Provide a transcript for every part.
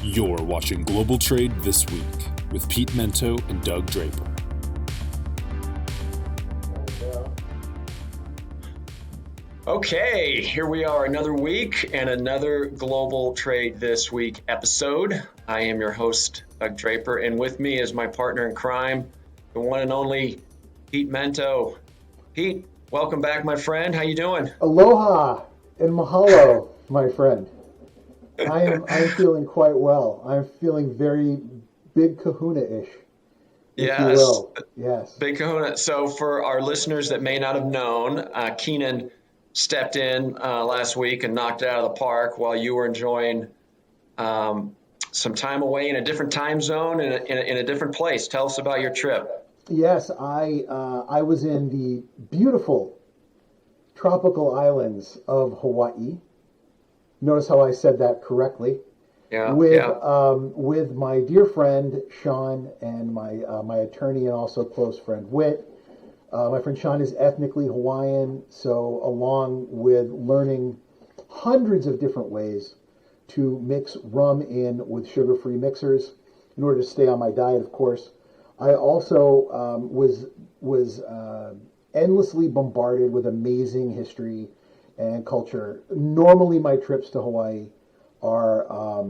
You're watching Global Trade This Week with Pete Mento and Doug Draper. Okay, here we are, another week and another Global Trade This Week episode. I am your host, Doug Draper, and with me is my partner in crime, the one and only Pete Mento. Pete, welcome back, my friend. How you doing? Aloha and mahalo, my friend. I'm feeling quite well. I'm feeling very big kahuna-ish, if you will. Yes. Big kahuna. So for our listeners that may not have known, Keenan stepped in last week and knocked it out of the park while you were enjoying some time away in a different time zone in a different place. Tell us about your trip. Yes, I was in the beautiful tropical islands of Hawaii. Notice how I said that correctly. With my dear friend Sean and my attorney and also close friend Whit. My friend Sean is ethnically Hawaiian, so along with learning hundreds of different ways to mix rum in with sugar-free mixers in order to stay on my diet, of course, I also was endlessly bombarded with amazing history and culture. Normally, my trips to Hawaii are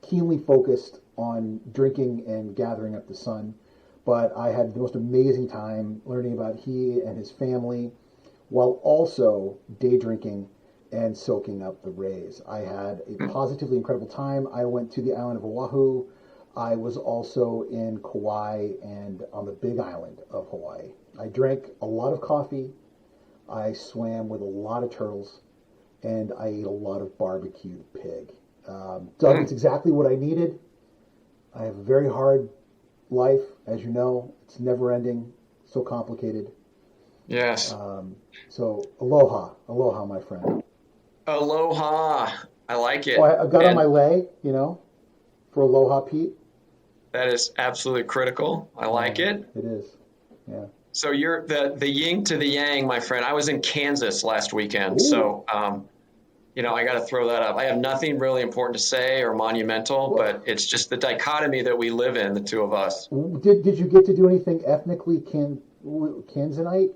keenly focused on drinking and gathering up the sun. But I had the most amazing time learning about he and his family while also day drinking and soaking up the rays. I had a positively incredible time. I went to the island of Oahu. I was also in Kauai and on the big island of Hawaii. I drank a lot of coffee. I swam with a lot of turtles, and I ate a lot of barbecued pig. Doug, it's exactly what I needed. I have a very hard life, as you know. It's never ending, so complicated. Yes. So aloha, my friend. Aloha. I like it. I got on my lay, for aloha, Pete. That is absolutely critical. I like it. It is. Yeah. So you're the yin to the yang, my friend. I was in Kansas last weekend. Ooh. So, I got to throw that up. I have nothing really important to say or monumental, but it's just the dichotomy that we live in, the two of us. Did you get to do anything ethnically Kansanite?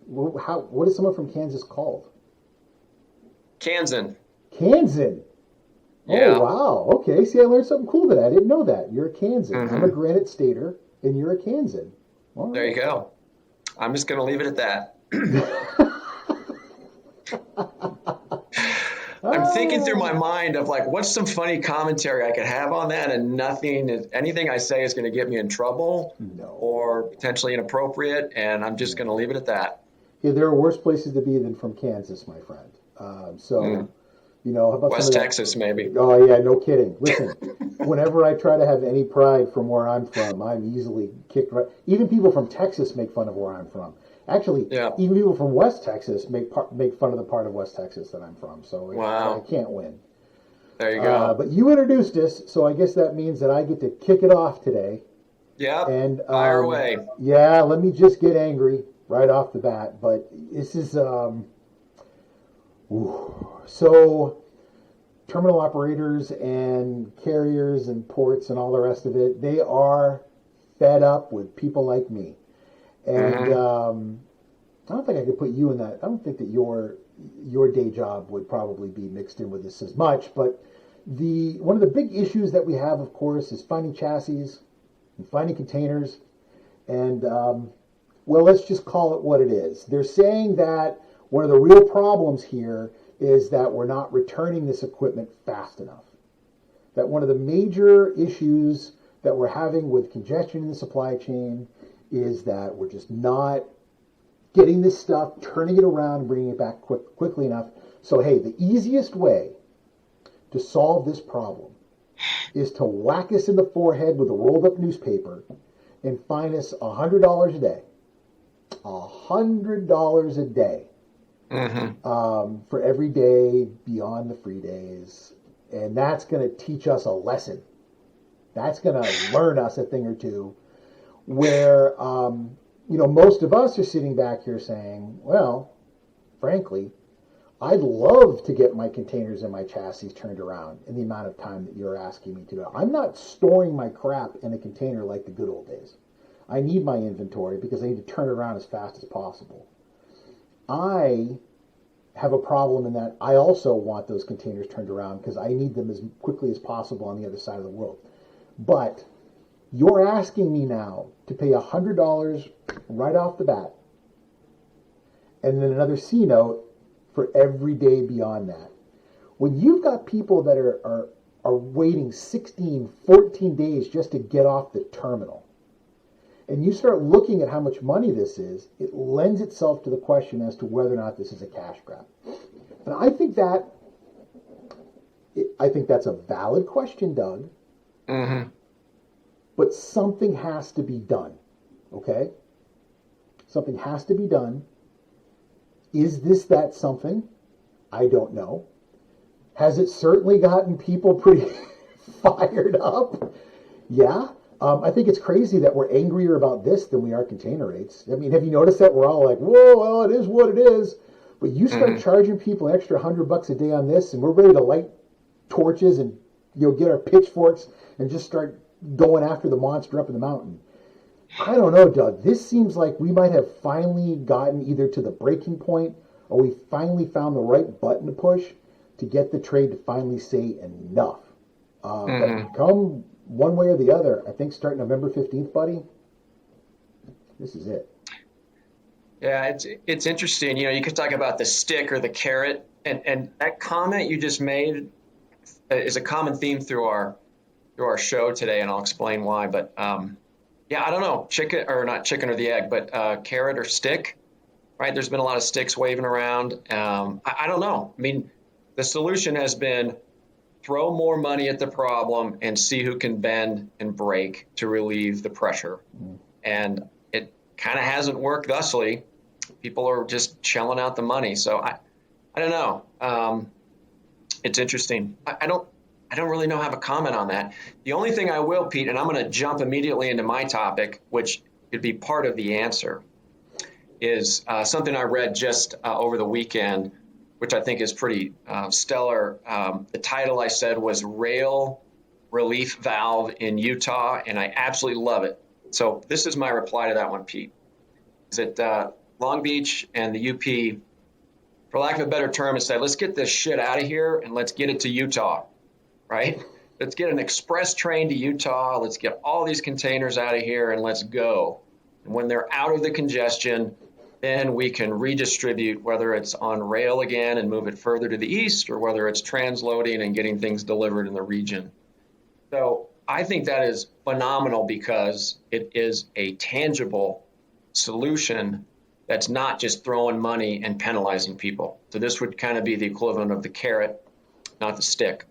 What is someone from Kansas called? Kansan. Kansan. Yeah. Oh, wow. Okay. See, I learned something cool today. I didn't know that. You're a Kansan. Mm-hmm. I'm a Granite Stater, and you're a Kansan. Right. There you go. I'm just going to leave it at that. I'm thinking through my mind of what's some funny commentary I could have on that, and anything I say is going to get me in trouble or potentially inappropriate, and I'm just going to leave it at that. Yeah, there are worse places to be than from Kansas, my friend. How about West Texas, maybe? Oh, yeah, no kidding. Listen, whenever I try to have any pride from where I'm from, I'm easily kicked right. Even people from Texas make fun of where I'm from. Actually, even people from West Texas make fun of the part of West Texas that I'm from. So wow. I can't win. There you go. But you introduced us, so I guess that means that I get to kick it off today. Yeah. And fire away. Yeah, let me just get angry right off the bat. But this is so terminal operators and carriers and ports and all the rest of it, they are fed up with people like me. And I don't think I could put you in that. I don't think that your day job would probably be mixed in with this as much. But one of the big issues that we have, of course, is finding chassis and finding containers. And, let's just call it what it is. They're saying that one of the real problems here is that we're not returning this equipment fast enough. That one of the major issues that we're having with congestion in the supply chain is that we're just not getting this stuff, turning it around, and bringing it back quickly enough. So, hey, the easiest way to solve this problem is to whack us in the forehead with a rolled up newspaper and fine us $100 a day. $100 a day. For every day beyond the free days. And that's going to teach us a lesson. That's going to learn us a thing or two where, most of us are sitting back here saying, well, frankly, I'd love to get my containers and my chassis turned around in the amount of time that you're asking me to do. I'm not storing my crap in a container like the good old days. I need my inventory because I need to turn it around as fast as possible. I have a problem in that I also want those containers turned around because I need them as quickly as possible on the other side of the world. But you're asking me now to pay $100 right off the bat and then another C note for every day beyond that. When you've got people that are waiting 16, 14 days just to get off the terminal, and you start looking at how much money this is, it lends itself to the question as to whether or not this is a cash grab. And I think that's a valid question, Doug. Mm-hmm. But something has to be done. Okay? Something has to be done. Is this that something? I don't know. Has it certainly gotten people pretty fired up? Yeah. I think it's crazy that we're angrier about this than we are container rates. I mean, have you noticed that? We're all like, whoa, well, it is what it is. But you start charging people an extra $100 a day on this, and we're ready to light torches and get our pitchforks and just start going after the monster up in the mountain. I don't know, Doug. This seems like we might have finally gotten either to the breaking point or we finally found the right button to push to get the trade to finally say enough. But come one way or the other, I think starting November 15th, buddy, this is it. Yeah, it's interesting. You could talk about the stick or the carrot, and that comment you just made is a common theme through our show today, and I'll explain why. But yeah, I don't know, chicken or not chicken or the egg, but carrot or stick, right? There's been a lot of sticks waving around. I don't know. I mean, the solution has been throw more money at the problem and see who can bend and break to relieve the pressure. And it kind of hasn't worked thusly. People are just shelling out the money. So I don't know. It's interesting. I don't really know how to comment on that. The only thing I will, Pete, and I'm going to jump immediately into my topic, which could be part of the answer, is something I read just over the weekend, which I think is pretty stellar. The title I said was Rail Relief Valve in Utah, and I absolutely love it. So this is my reply to that one, Pete. Is that Long Beach and the UP, for lack of a better term, has said, let's get this shit out of here and let's get it to Utah, right? Let's get an express train to Utah. Let's get all these containers out of here and let's go. And when they're out of the congestion, then we can redistribute, whether it's on rail again and move it further to the east, or whether it's transloading and getting things delivered in the region. So I think that is phenomenal because it is a tangible solution that's not just throwing money and penalizing people. So this would kind of be the equivalent of the carrot, not the stick.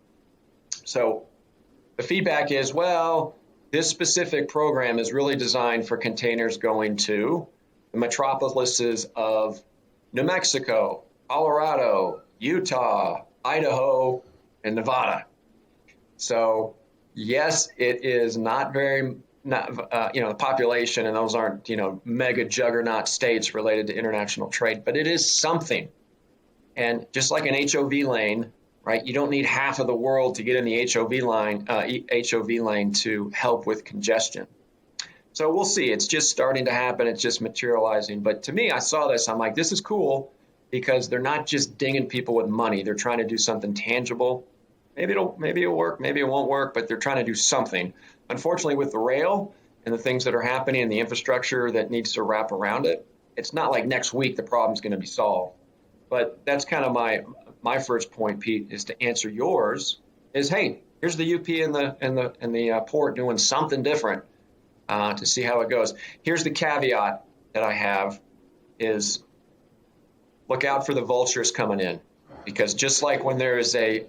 So the feedback is, well, this specific program is really designed for containers going to the metropolises of New Mexico, Colorado, Utah, Idaho, and Nevada. So yes, it is not very, the population, and those aren't, mega juggernaut states related to international trade, but it is something. And just like an HOV lane, right? You don't need half of the world to get in the HOV lane to help with congestion. So we'll see. It's just starting to happen. It's just materializing. But to me, I saw this. I'm like, this is cool because they're not just dinging people with money. They're trying to do something tangible. Maybe it'll work. Maybe it won't work. But they're trying to do something. Unfortunately, with the rail and the things that are happening and the infrastructure that needs to wrap around it, it's not like next week the problem's going to be solved. But that's kind of my first point, Pete, is to answer yours. Is hey, here's the UP and the port doing something different. To see how it goes. Here's the caveat that I have is look out for the vultures coming in, because just like when there is a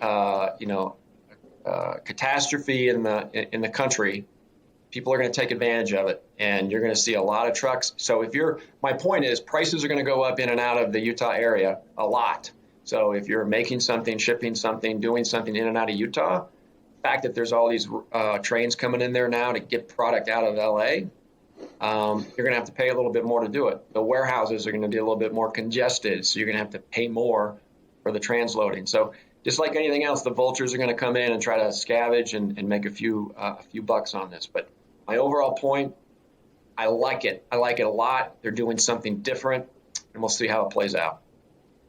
catastrophe in the country, people are going to take advantage of it, and you're going to see a lot of trucks. So my point is prices are going to go up in and out of the Utah area a lot. So if you're making something, shipping something, doing something in and out of Utah, fact that there's all these trains coming in there now to get product out of LA, you're going to have to pay a little bit more to do it. The warehouses are going to be a little bit more congested, so you're going to have to pay more for the transloading. So just like anything else, the vultures are going to come in and try to scavenge and make a few bucks on this. But my overall point, I like it. I like it a lot. They're doing something different, and we'll see how it plays out.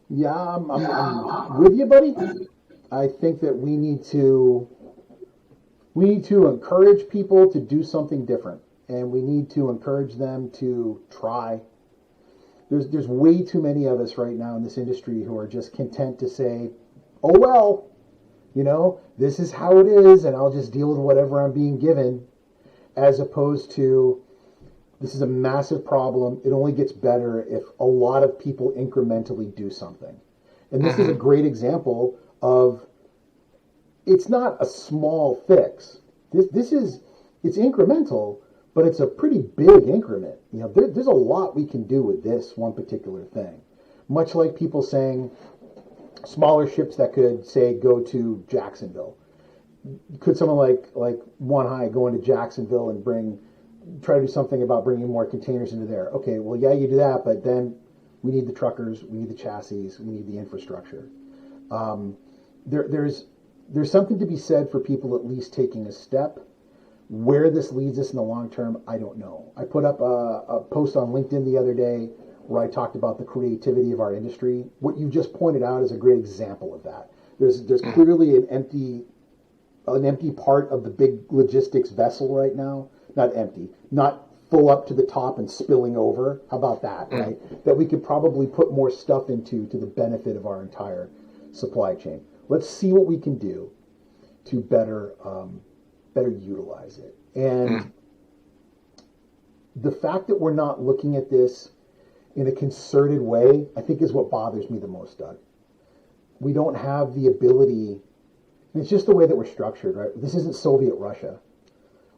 Yeah, I'm with you, buddy. I think that we need to encourage people to do something different, and we need to encourage them to try. There's way too many of us right now in this industry who are just content to say, "Oh well, this is how it is, and I'll just deal with whatever I'm being given," as opposed to, this is a massive problem. It only gets better if a lot of people incrementally do something. And this is a great example of, it's not a small fix. It's incremental, but it's a pretty big increment. There's a lot we can do with this one particular thing. Much like people saying smaller ships that could, say, go to Jacksonville. Could someone like One High go into Jacksonville and try to do something about bringing more containers into there? Okay, well, yeah, you do that, but then we need the truckers, we need the chassis, we need the infrastructure. There's something to be said for people at least taking a step. Where this leads us in the long term, I don't know. I put up a post on LinkedIn the other day where I talked about the creativity of our industry. What you just pointed out is a great example of that. There's clearly an empty part of the big logistics vessel right now. Not empty, not full up to the top and spilling over. How about that, right? That we could probably put more stuff into to the benefit of our entire supply chain. Let's see what we can do to better utilize it. And the fact that we're not looking at this in a concerted way, I think, is what bothers me the most, Doug. We don't have the ability, and it's just the way that we're structured, right? This isn't Soviet Russia.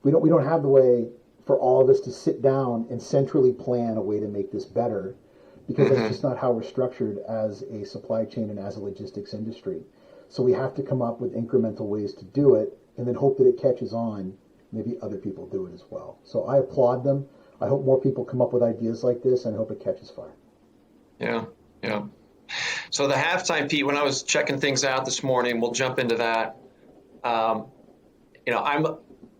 We don't have the way for all of us to sit down and centrally plan a way to make this better, because that's just not how we're structured as a supply chain and as a logistics industry. So we have to come up with incremental ways to do it and then hope that it catches on. Maybe other people do it as well. So I applaud them. I hope more people come up with ideas like this, and I hope it catches fire. Yeah. So the halftime, Pete, when I was checking things out this morning, we'll jump into that.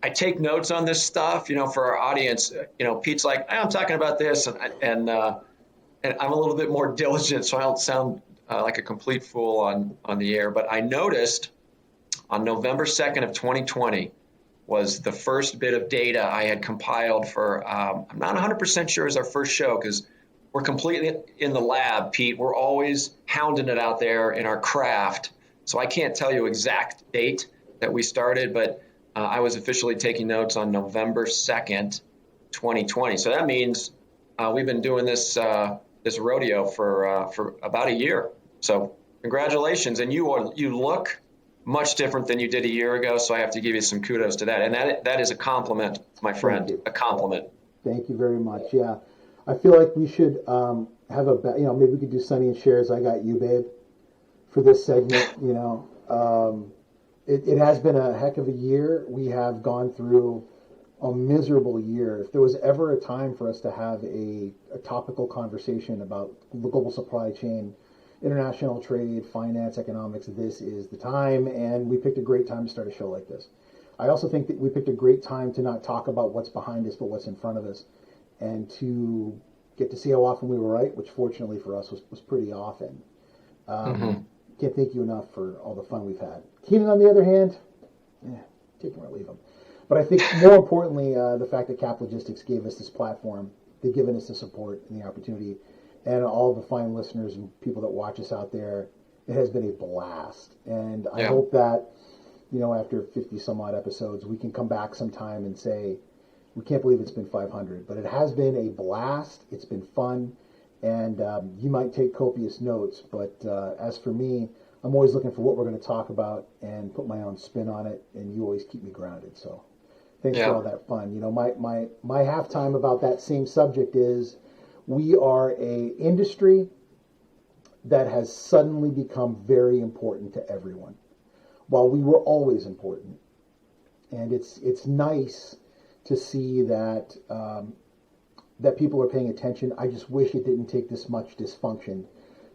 I take notes on this stuff, for our audience. Pete's like, I'm talking about this, and I'm a little bit more diligent, so I don't sound like a complete fool on the air. But I noticed on November 2nd of 2020 was the first bit of data I had compiled for, I'm not 100% sure it was our first show, because we're completely in the lab, Pete. We're always hounding it out there in our craft. So I can't tell you exact date that we started, but I was officially taking notes on November 2nd, 2020. So that means we've been doing this rodeo for about a year. So congratulations. And you look much different than you did a year ago. So I have to give you some kudos to that. And that is a compliment, my friend, a compliment. Thank you very much. Yeah. I feel like we should have maybe we could do Sonny and Cher's I Got You, Babe, for this segment. It has been a heck of a year. We have gone through a miserable year. If there was ever a time for us to have a topical conversation about the global supply chain, international trade, finance, economics, this is the time, and we picked a great time to start a show like this. I also think that we picked a great time to not talk about what's behind us, but what's in front of us, and to get to see how often we were right, which fortunately for us was pretty often. Can't thank you enough for all the fun we've had. Keenan, on the other hand, take him or leave him. But I think more importantly, the fact that Cap Logistics gave us this platform, they've given us the support and the opportunity, and all the fine listeners and people that watch us out there, it has been a blast. And I hope that, after 50 some odd episodes, we can come back sometime and say, we can't believe it's been 500, but it has been a blast. It's been fun. And you might take copious notes, but as for me, I'm always looking for what we're going to talk about and put my own spin on it, and you always keep me grounded. So thanks for all that fun. My halftime about that same subject is we are a industry that has suddenly become very important to everyone, while we were always important. And it's nice to see that that people are paying attention. I just wish it didn't take this much dysfunction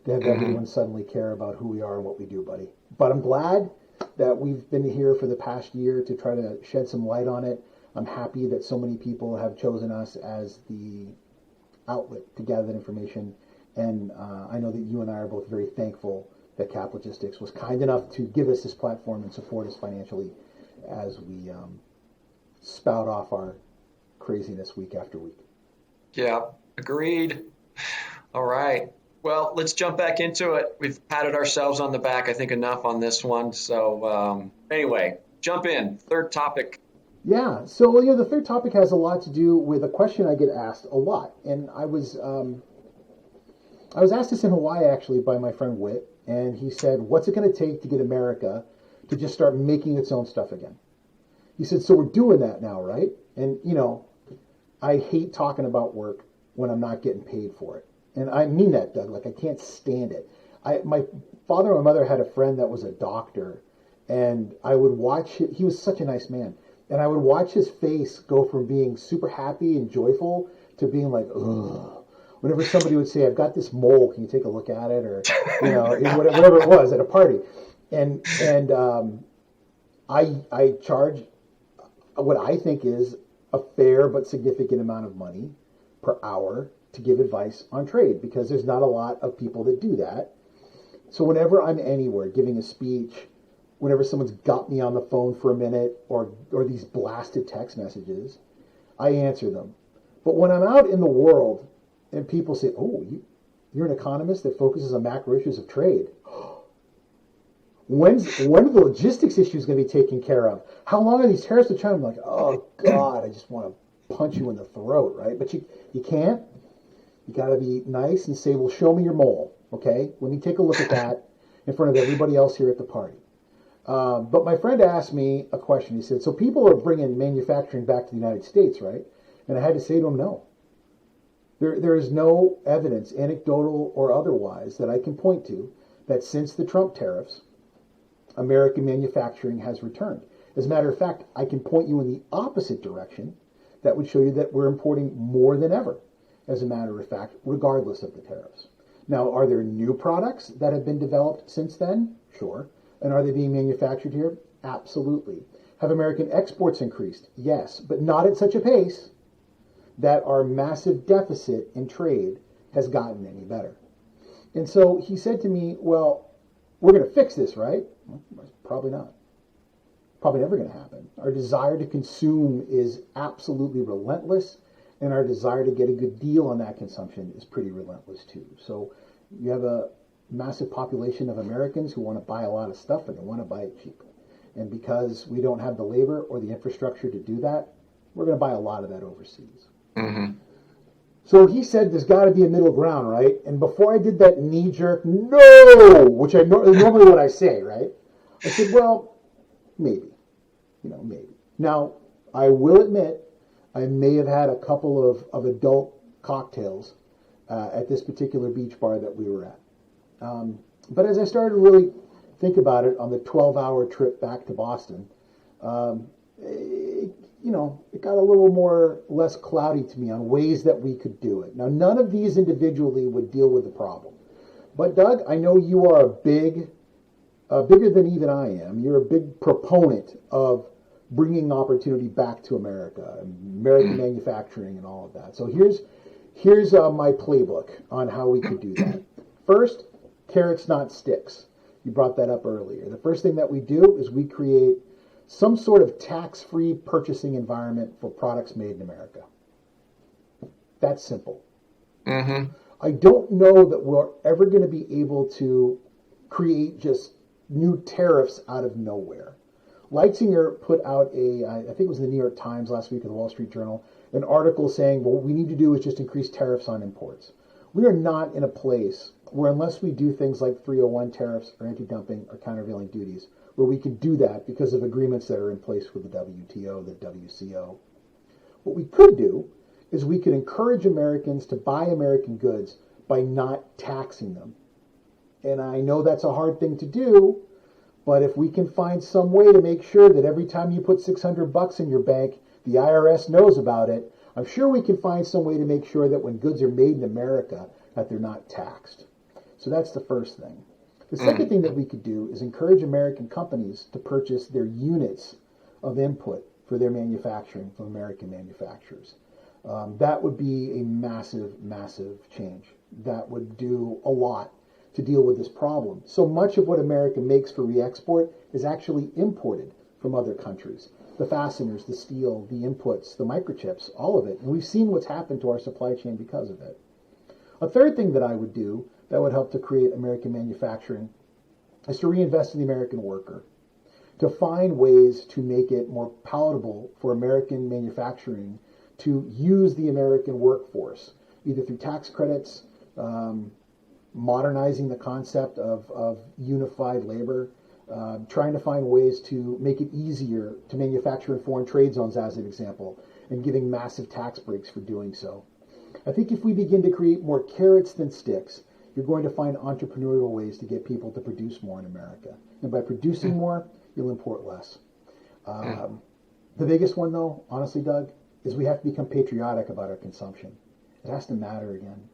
to have everyone suddenly care about who we are and what we do, buddy. But I'm glad that we've been here for the past year to try to shed some light on it. I'm happy that so many people have chosen us as the outlet to gather that information. And I know that you and I are both very thankful that Cap Logistics was kind enough to give us this platform and support us financially as we spout off our craziness week after week. Yeah, agreed. All right. Well, let's jump back into it. We've patted ourselves on the back, I think, enough on this one. So anyway, jump in. Third topic. Yeah. So the third topic has a lot to do with a question I get asked a lot, and I was asked this in Hawaii actually by my friend Whit, and he said, "What's it going to take to get America to just start making its own stuff again?" He said, "So we're doing that now, right?" And I hate talking about work when I'm not getting paid for it. And I mean that, Doug. Like, I can't stand it. My father and my mother had a friend that was a doctor, and I would watch him. He was such a nice man. And I would watch his face go from being super happy and joyful to being like, ugh. Whenever somebody would say, "I've got this mole, can you take a look at it?" Or, whatever it was at a party. And I charge what I think is a fair but significant amount of money per hour to give advice on trade, because there's not a lot of people that do that. So whenever I'm anywhere giving a speech, whenever someone's got me on the phone for a minute or these blasted text messages, I answer them. But when I'm out in the world and people say, "Oh, you're an economist that focuses on macro issues of trade. When are the logistics issues going to be taken care of? How long are these tariffs to China?" I'm like, oh, God, I just want to punch you in the throat, right? But you can't. You got to be nice and say, "Well, show me your mole, okay? Let me take a look at that in front of everybody else here at the party." But my friend asked me a question. He said, "So people are bringing manufacturing back to the United States, right?" And I had to say to him, no. There is no evidence, anecdotal or otherwise, that I can point to that since the Trump tariffs, American manufacturing has returned. As a matter of fact, I can point you in the opposite direction that would show you that we're importing more than ever, as a matter of fact, regardless of the tariffs. Now, are there new products that have been developed since then? Sure. And are they being manufactured here? Absolutely. Have American exports increased? Yes, but not at such a pace that our massive deficit in trade has gotten any better. And so he said to me, "Well, we're going to fix this, right?" Well, probably not. Probably never going to happen. Our desire to consume is absolutely relentless, and our desire to get a good deal on that consumption is pretty relentless too. So you have a massive population of Americans who want to buy a lot of stuff, and they want to buy it cheap. And because we don't have the labor or the infrastructure to do that, we're going to buy a lot of that overseas. Mm-hmm. So he said there's got to be a middle ground, right? And before I did that knee-jerk, no, which is normally what I say, right? I said, well, maybe. Maybe. Now, I will admit, I may have had a couple of adult cocktails at this particular beach bar that we were at. But as I started to really think about it on the 12-hour trip back to Boston, it got a little more less cloudy to me on ways that we could do it. Now, none of these individually would deal with the problem. But Doug, I know you are bigger than even I am. You're a big proponent of bringing opportunity back to America, American manufacturing and all of that. So here's my playbook on how we could do that. First, carrots, not sticks. You brought that up earlier. The first thing that we do is we create some sort of tax-free purchasing environment for products made in America. That's simple. Mm-hmm. I don't know that we're ever going to be able to create just new tariffs out of nowhere. Leitzinger put out I think it was in the New York Times last week, or the Wall Street Journal, an article saying, well, what we need to do is just increase tariffs on imports. We are not in a place where, unless we do things like 301 tariffs or anti-dumping or countervailing duties, where we can do that because of agreements that are in place with the WTO, the WCO. What we could do is we could encourage Americans to buy American goods by not taxing them. And I know that's a hard thing to do, but if we can find some way to make sure that every time you put $600 in your bank, the IRS knows about it, I'm sure we can find some way to make sure that when goods are made in America, that they're not taxed. So that's the first thing. The second thing that we could do is encourage American companies to purchase their units of input for their manufacturing from American manufacturers. That would be a massive, massive change. That would do a lot to deal with this problem. So much of what America makes for re-export is actually imported from other countries. The fasteners, the steel, the inputs, the microchips, all of it. And we've seen what's happened to our supply chain because of it. A third thing that I would do that would help to create American manufacturing is to reinvest in the American worker, to find ways to make it more palatable for American manufacturing to use the American workforce, either through tax credits, modernizing the concept of unified labor, trying to find ways to make it easier to manufacture in foreign trade zones, as an example, and giving massive tax breaks for doing so. I think if we begin to create more carrots than sticks, you're going to find entrepreneurial ways to get people to produce more in America. And by producing more, you'll import less. The biggest one, though, honestly, Doug, is we have to become patriotic about our consumption. It has to matter again.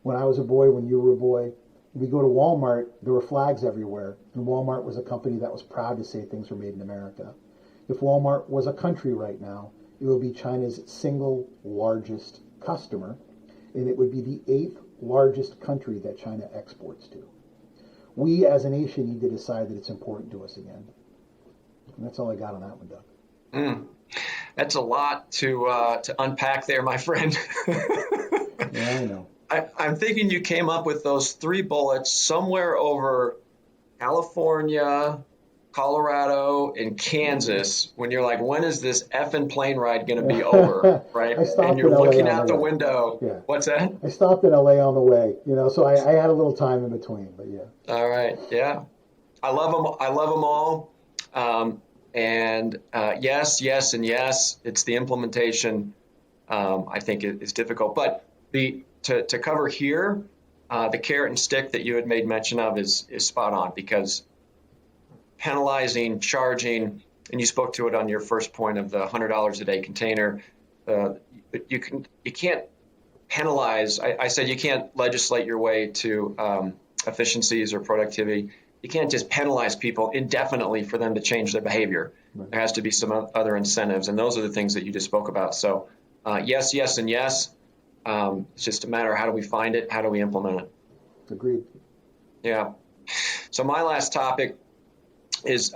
When I was a boy, when you were a boy, we go to Walmart, there were flags everywhere, and Walmart was a company that was proud to say things were made in America. If Walmart was a country right now, it would be China's single largest customer, and it would be the 8th largest country that China exports to. We as a nation need to decide that it's important to us again. And that's all I got on that one, Doug. That's a lot to unpack there, my friend. Yeah, I know. I'm thinking you came up with those 3 bullets somewhere over California, Colorado, and Kansas when you're like, when is this effing plane ride going to be over, right? And you're looking out the window. Yeah. What's that? I stopped in LA on the way, so I had a little time in between, but yeah. All right, yeah. I love them all. Yes, and yes, it's the implementation. I think it is difficult, but to cover here, the carrot and stick that you had made mention of is spot on, because penalizing, charging, and you spoke to it on your first point of the $100 a day container. You can't penalize. I said you can't legislate your way to efficiencies or productivity. You can't just penalize people indefinitely for them to change their behavior. Right. There has to be some other incentives, and those are the things that you just spoke about. So yes, and yes. It's just a matter of how do we find it, how do we implement it. Agreed. Yeah. So my last topic is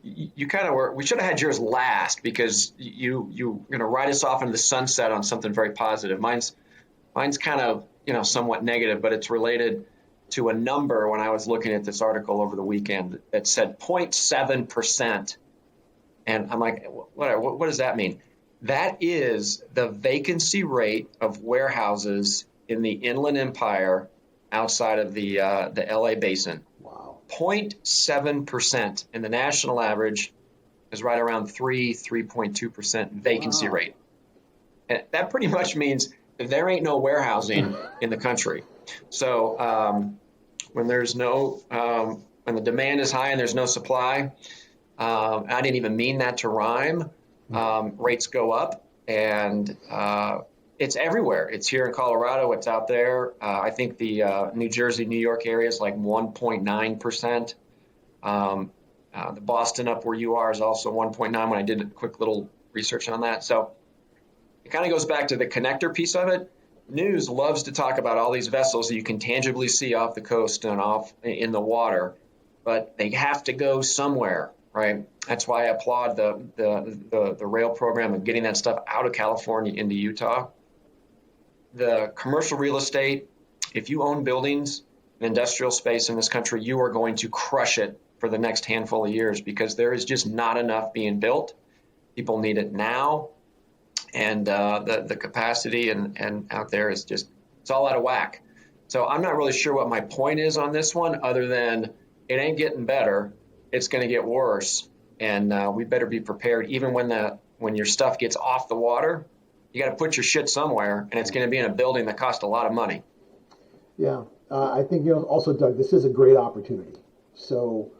you kind of we should have had yours last, because you're going to ride us off into the sunset on something very positive. Mine's kind of somewhat negative, but it's related to a number when I was looking at this article over the weekend that said 0.7%. And I'm like, what does that mean? That is the vacancy rate of warehouses in the Inland Empire outside of the LA basin. Wow. 0.7%. And the national average is right around 3.2% vacancy rate. And that pretty much means that there ain't no warehousing in the country. So when there's no, when the demand is high and there's no supply, I didn't even mean that to rhyme. Rates go up, and it's everywhere. It's here in Colorado. It's out there. I think the New Jersey, New York area is like 1.9%. The Boston up where you are is also 1.9 when I did a quick little research on that. So it kind of goes back to the connector piece of it. News loves to talk about all these vessels that you can tangibly see off the coast and off in the water, but they have to go somewhere. Right. That's why I applaud the rail program of getting that stuff out of California into Utah. The commercial real estate, if you own buildings and industrial space in this country, you are going to crush it for the next handful of years, because there is just not enough being built. People need it now. And the capacity and out there is just, it's all out of whack. So I'm not really sure what my point is on this one, other than it ain't getting better. It's going to get worse, and we better be prepared. Even when your stuff gets off the water, you got to put your shit somewhere, and it's going to be in a building that costs a lot of money. Yeah, I think also, Doug, this is a great opportunity. So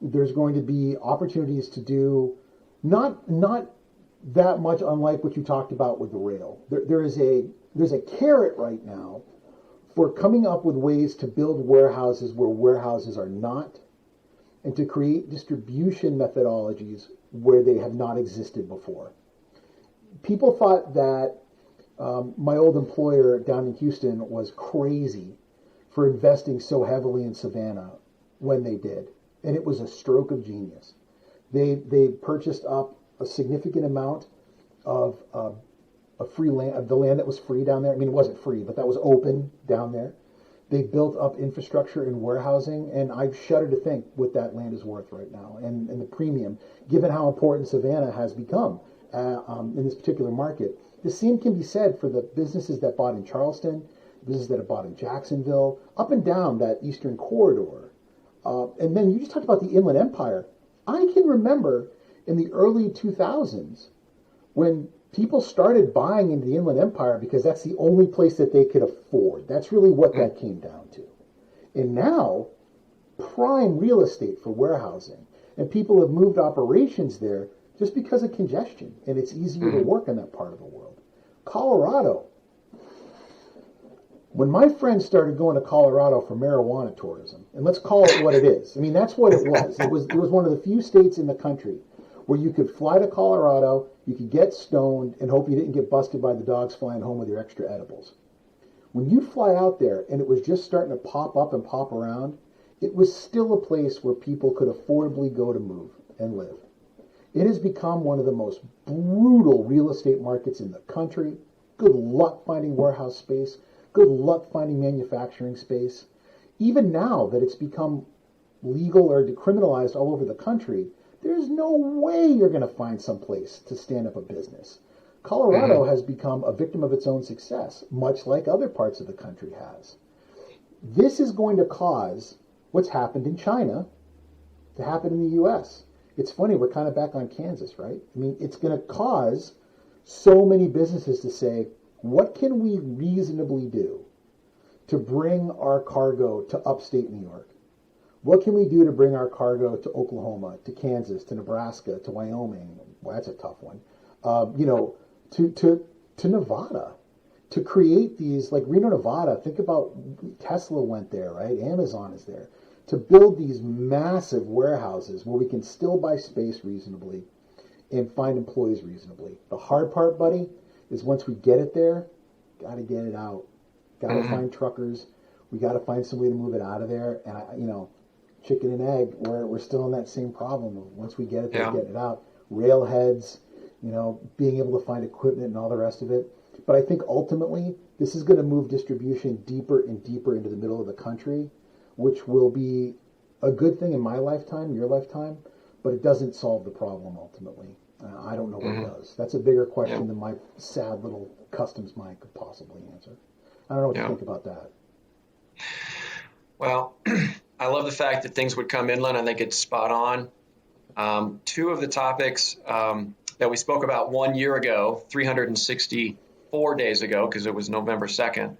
there's going to be opportunities to do not that much unlike what you talked about with the rail. There's a carrot right now for coming up with ways to build warehouses where warehouses are not, and to create distribution methodologies where they have not existed before. People thought that my old employer down in Houston was crazy for investing so heavily in Savannah when they did. And it was a stroke of genius. They purchased up a significant amount of free land, of the land that was free down there. I mean, it wasn't free, but that was open down there. They built up infrastructure and warehousing, and I shudder to think what that land is worth right now, and the premium, given how important Savannah has become in this particular market. The same can be said for the businesses that bought in Charleston, businesses that have bought in Jacksonville, up and down that eastern corridor. And then you just talked about the Inland Empire. I can remember in the early 2000s when people started buying into the Inland Empire because that's the only place that they could afford. That's really what that came down to. And now, prime real estate for warehousing. And people have moved operations there just because of congestion. And it's easier to work in that part of the world. Colorado. When my friends started going to Colorado for marijuana tourism, and let's call it what it is. I mean, that's what it was. It was one of the few states in the country where you could fly to Colorado, you could get stoned, and hope you didn't get busted by the dogs flying home with your extra edibles. When you fly out there and it was just starting to pop up and pop around, it was still a place where people could affordably go to move and live. It has become one of the most brutal real estate markets in the country. Good luck finding warehouse space. Good luck finding manufacturing space. Even now that it's become legal or decriminalized all over the country, there's no way you're going to find some place to stand up a business. Colorado has become a victim of its own success, much like other parts of the country has. This is going to cause what's happened in China to happen in the U.S. It's funny, we're kind of back on Kansas, right? I mean, it's going to cause so many businesses to say, what can we reasonably do to bring our cargo to upstate New York? What can we do to bring our cargo to Oklahoma, to Kansas, to Nebraska, to Wyoming? Well, that's a tough one. To Nevada, to create these, like Reno, Nevada. Think about Tesla went there, right? Amazon is there. To build these massive warehouses where we can still buy space reasonably and find employees reasonably. The hard part, buddy, is once we get it there, got to get it out. Got to find truckers. We got to find some way to move it out of there. And chicken and egg, we're still in that same problem of once we get it there, get it out. Railheads, being able to find equipment and all the rest of it. But I think ultimately this is going to move distribution deeper and deeper into the middle of the country, which will be a good thing in my lifetime, your lifetime, but it doesn't solve the problem ultimately. I don't know what does. That's a bigger question than my sad little customs mind could possibly answer. I don't know what to think about that. Well, I love the fact that things would come inland. I think it's spot on. Two of the topics that we spoke about 1 year ago, 364 days ago, because it was November 2nd.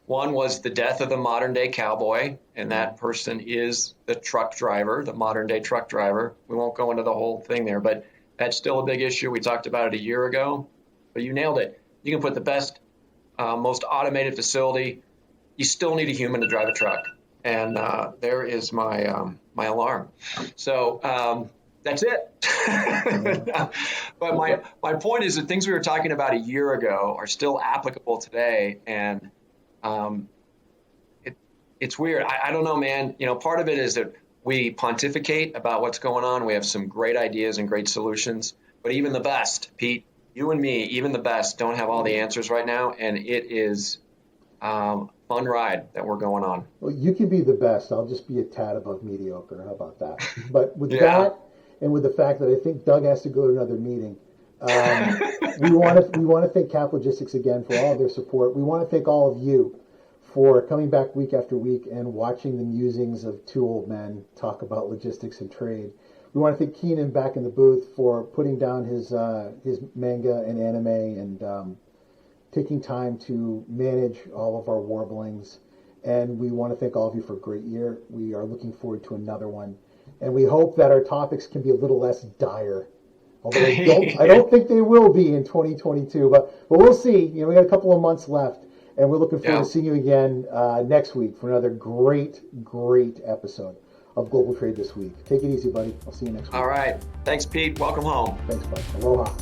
One was the death of the modern day cowboy, and that person is the truck driver, the modern day truck driver. We won't go into the whole thing there, but that's still a big issue. We talked about it a year ago, but you nailed it. You can put the best, most automated facility. You still need a human to drive a truck. And there is my my alarm. So that's it. But my point is that things we were talking about a year ago are still applicable today. And it's weird. I don't know, man. Part of it is that we pontificate about what's going on. We have some great ideas and great solutions. But even the best, Pete, you and me, even the best don't have all the answers right now. And it is fun ride that we're going on. Well, you can be the best. I'll just be a tad above mediocre. How about that? But with that, and with the fact that I think Doug has to go to another meeting, we want to thank Cap Logistics again for all of their support. We want to thank all of you for coming back week after week and watching the musings of two old men talk about logistics and trade. We want to thank Keenan back in the booth for putting down his manga and anime and taking time to manage all of our warblings. And we want to thank all of you for a great year. We are looking forward to another one. And we hope that our topics can be a little less dire. Although I don't think they will be in 2022, but we'll see. We got a couple of months left. And we're looking forward Yeah. to seeing you again next week for another great episode of Global Trade This Week. Take it easy, buddy. I'll see you next week. All right. Thanks, Pete. Welcome home. Thanks, bud. Aloha.